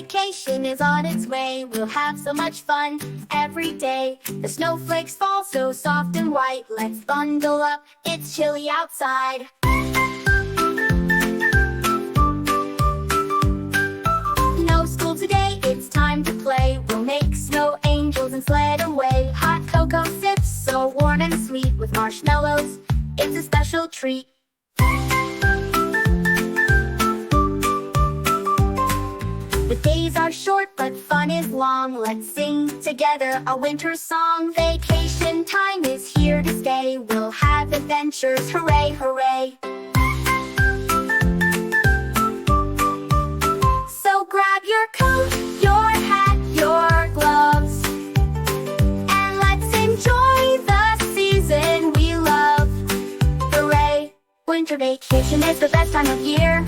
vacation is on its way. We'll have so much fun every day. The snowflakes fall so soft and white. Let's bundle up, it's chilly outside. No school today, it's time to play. We'll make snow angels and sled away. Hot cocoa sips, so warm and sweet. With marshmallows, it's a special treat. The days are short, but fun is long. Let's sing together a winter song. Vacation time is here to stay. We'll have adventures, hooray, hooray. So grab your coat, your hat, your gloves, and let's enjoy the season we love. Hooray! Winter vacation is the best time of year.